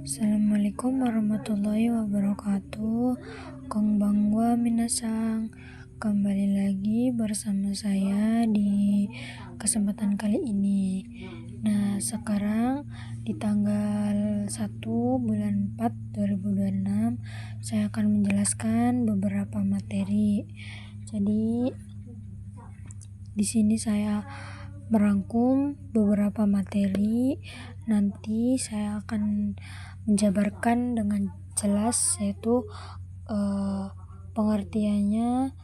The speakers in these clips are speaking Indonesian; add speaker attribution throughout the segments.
Speaker 1: Assalamualaikum warahmatullahi wabarakatuh. Konbanwa minasang. Kembali lagi bersama saya di kesempatan kali ini. Nah, sekarang di tanggal 1 bulan 4 2026 saya akan menjelaskan beberapa materi. Jadi di sini saya merangkum beberapa materi. Nanti saya akan menjabarkan dengan jelas, yaitu pengertiannya,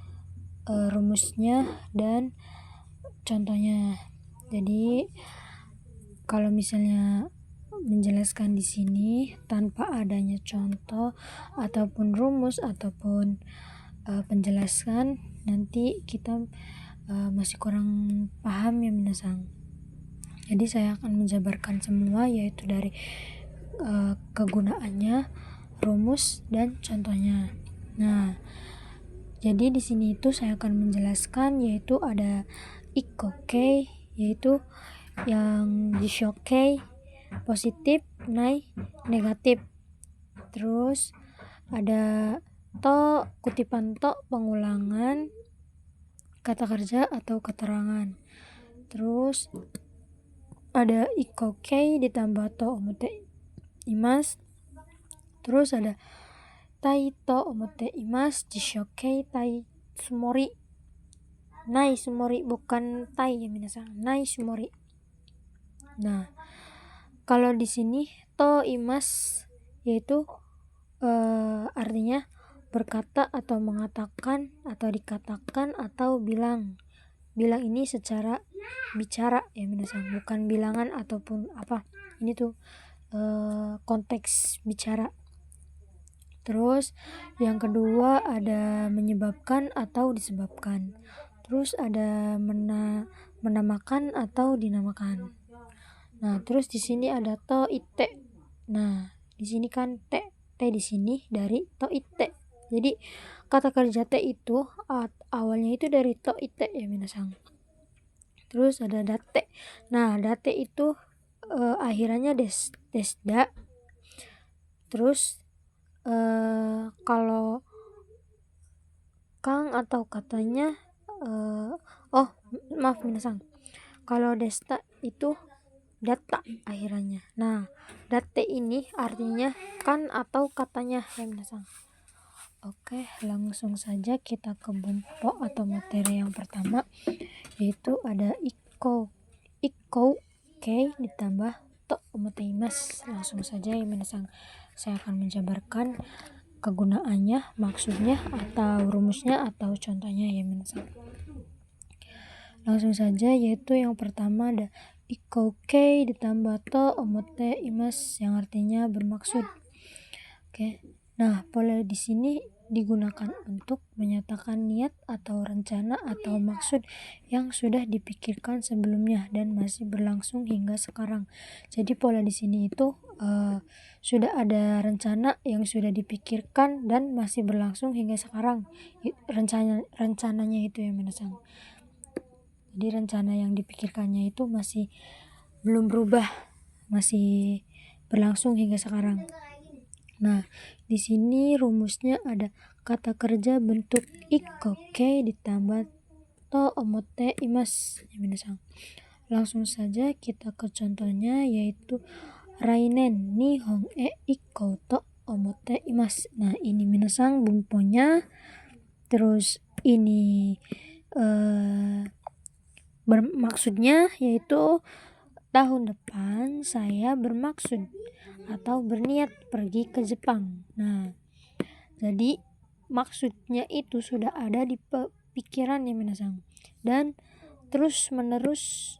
Speaker 1: rumusnya, dan contohnya. Jadi kalau misalnya menjelaskan di sini tanpa adanya contoh ataupun rumus ataupun penjelasan, nanti kita masih kurang paham ya minasang. Jadi saya akan menjabarkan semua, yaitu dari kegunaannya, rumus, dan contohnya. Nah, jadi di sini itu saya akan menjelaskan, yaitu ada ikokei, yaitu yang jishokei, positif, negatif. Terus ada to, kutipan to, pengulangan kata kerja atau keterangan. Terus ada ikokei ditambah to omote imas. Terus ada tai to omote imas jishokei tai sumori. Nai sumori, bukan tai ya minasang, nai sumori. Nah, kalau di sini to imas yaitu artinya berkata atau mengatakan atau dikatakan atau bilang. Bilang ini secara bicara ya minasang, bukan bilangan ataupun apa. Ini tuh konteks bicara. Terus yang kedua ada menyebabkan atau disebabkan. Terus ada menamakan atau dinamakan. Nah, terus di sini ada to ite. Nah, di sini kan te di sini dari to ite. Jadi kata kerja te itu awalnya itu dari to ite ya minasang. Terus ada date. Nah, date itu akhirannya desda. Terus kalau kang atau katanya maaf minasang. Kalau desta itu data akhirannya. Nah, date ini artinya kan atau katanya ya minasang. Oke, langsung saja kita ke bumpo atau materi yang pertama, yaitu ada iko kei ditambah to omoteimasu. Langsung saja ya minasang, saya akan menjabarkan kegunaannya, maksudnya, atau rumusnya atau contohnya ya minasang. Langsung saja, yaitu yang pertama ada ikokei ditambah to omote imas, yang artinya bermaksud. Oke. Nah, pola di sini digunakan untuk menyatakan niat atau rencana atau maksud yang sudah dipikirkan sebelumnya dan masih berlangsung hingga sekarang. Jadi pola di sini itu sudah ada rencana yang sudah dipikirkan dan masih berlangsung hingga sekarang. Rencananya itu yang minasang. Jadi rencana yang dipikirkannya itu masih belum berubah, masih berlangsung hingga sekarang. Nah, di sini rumusnya ada kata kerja bentuk ikokei ditambah to omote imas ya minasang. Langsung saja kita ke contohnya, yaitu rainen nihon ikkou to omote imas. Nah, ini minasang bumponya. Terus ini bermaksudnya, yaitu tahun depan saya bermaksud atau berniat pergi ke Jepang. Nah, jadi maksudnya itu sudah ada di pikiran ya minasang, dan terus menerus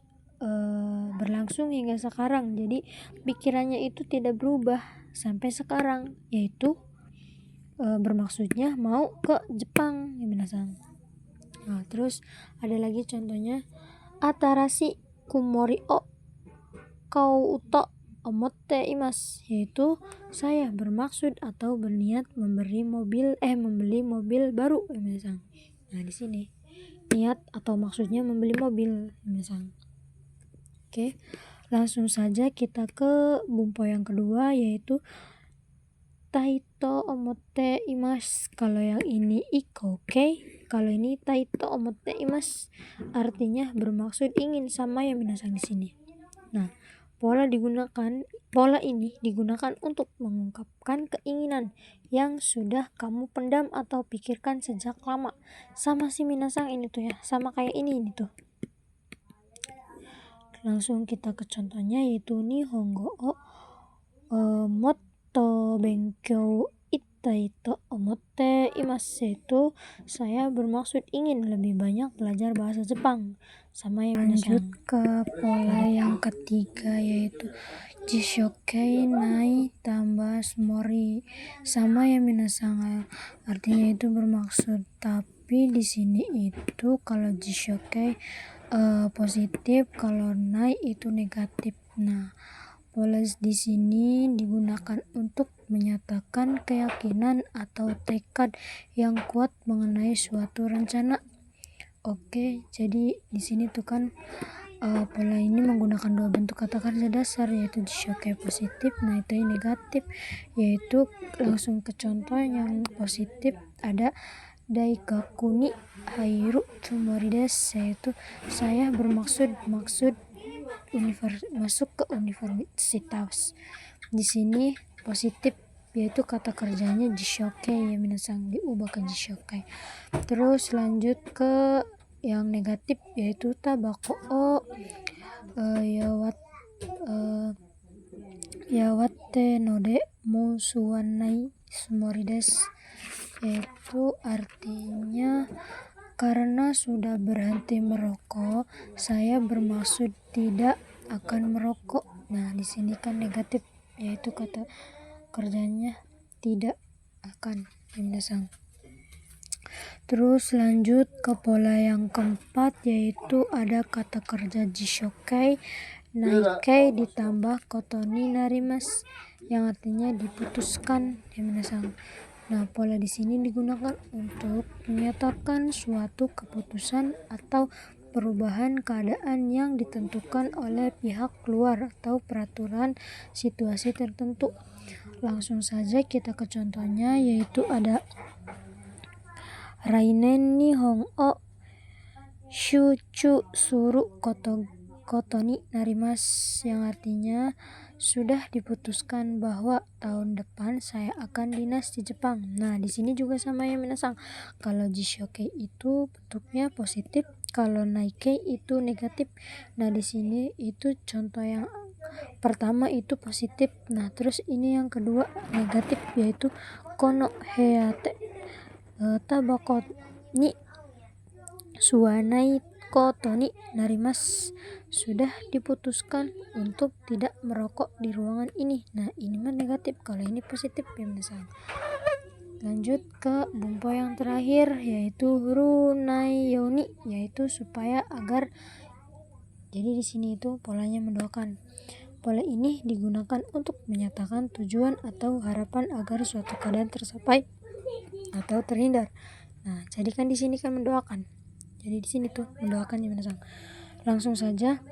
Speaker 1: berlangsung hingga sekarang. Jadi pikirannya itu tidak berubah sampai sekarang, yaitu bermaksudnya mau ke Jepang ya minasang. Nah, terus ada lagi contohnya, atarashi kumori o kau uto omote imas, yaitu saya bermaksud atau berniat membeli mobil baru ya minasang. Nah, di sini niat atau maksudnya membeli mobil ya minasang. Oke. Langsung saja kita ke bumpo yang kedua, yaitu taito omote imasu. Kalau yang ini ikoke, kalau ini taito omote imasu, artinya bermaksud ingin, sama yang minasang di sini. Nah, pola ini digunakan untuk mengungkapkan keinginan yang sudah kamu pendam atau pikirkan sejak lama. Sama si minasang ini tuh ya, sama kayak ini tuh. Langsung kita ke contohnya, yaitu Nihongo o motto benkyou itai to omotte imasu, yaitu saya bermaksud ingin lebih banyak belajar bahasa Jepang. Sama yang lanjut ke pola yang ketiga, yaitu jishokei nai tambah sumori. Sama yang minasang, artinya itu bermaksud, tapi di sini itu kalau jishokei positif, kalau nai itu negatif. Nah, pola di sini digunakan untuk menyatakan keyakinan atau tekad yang kuat mengenai suatu rencana. Oke, jadi di sini tuh kan pola ini menggunakan dua bentuk kata kerja dasar, yaitu jishokei positif, naitai negatif. Yaitu langsung ke contoh yang positif, ada daigaku ni hairu tsumori desu, yaitu saya bermaksud masuk ke universitas. Di sini positif, yaitu kata kerjanya jishokei, ya minasang diubah ke jishokei. Terus lanjut ke yang negatif, yaitu tabako o yawatte node musuwanai sumori desu, yaitu artinya karena sudah berhenti merokok, saya bermaksud tidak akan merokok. Nah, di sini kan negatif, yaitu kata kerjanya tidak akan, minasang. Terus lanjut ke pola yang keempat, yaitu ada kata kerja jishokei naikei ditambah koto ni narimasu, yang artinya diputuskan, ya minasang. Nah, pola di sini digunakan untuk menyatakan suatu keputusan atau perubahan keadaan yang ditentukan oleh pihak luar atau peraturan situasi tertentu. Langsung saja kita ke contohnya, yaitu ada Rainen Nihon o shuchu suru koto ni narimasu, yang artinya sudah diputuskan bahwa tahun depan saya akan dinas di Jepang. Nah, di sini juga sama ya minasang. Kalau jishokei itu bentuknya positif, kalau naikei itu negatif. Nah, di sini itu contoh yang pertama itu positif. Nah, terus ini yang kedua negatif, yaitu kono heyate tabako ni suwanai koto ni narimasu, sudah diputuskan untuk tidak merokok di ruangan ini. Nah, ini mah negatif, kalau ini positif, ya minasang. Lanjut ke bumpo yang terakhir, yaitu runai yoni, yaitu supaya agar. Jadi di sini itu polanya mendoakan. Pola ini digunakan untuk menyatakan tujuan atau harapan agar suatu keadaan tercapai atau terhindar. Nah, jadi kan di sini kan mendoakan. Jadi di sini tuh mendoakan, ya minasang. Langsung saja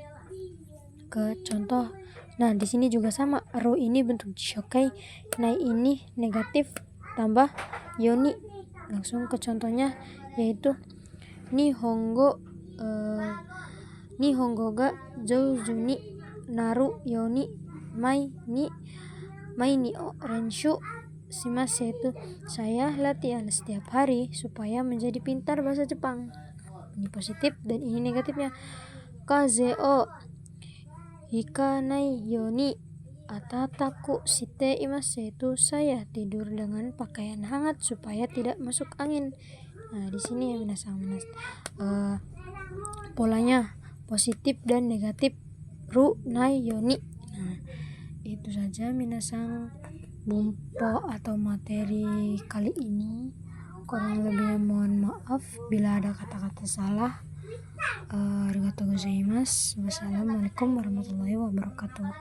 Speaker 1: ke contoh. Nah, di sini juga sama. Ru ini bentuk jishokei, nai ini negatif, tambah yoni. Langsung ke contohnya, yaitu Nihongo ga jouju ni naru yoni mai ni o renshu shimasu, yaitu saya latihan setiap hari supaya menjadi pintar bahasa Jepang. Ini positif dan ini negatifnya. Kaze o hikanai yoni atataku shite imasu, yaitu saya tidur dengan pakaian hangat supaya tidak masuk angin. Nah, di sini ya minasang, polanya positif dan negatif, ru nai yoni. Nah, itu saja minasang bumpo atau materi kali ini. Kurang lebihnya mohon maaf bila ada kata-kata salah. Arigatou gozaimasu. Wassalamualaikum warahmatullahi wabarakatuh.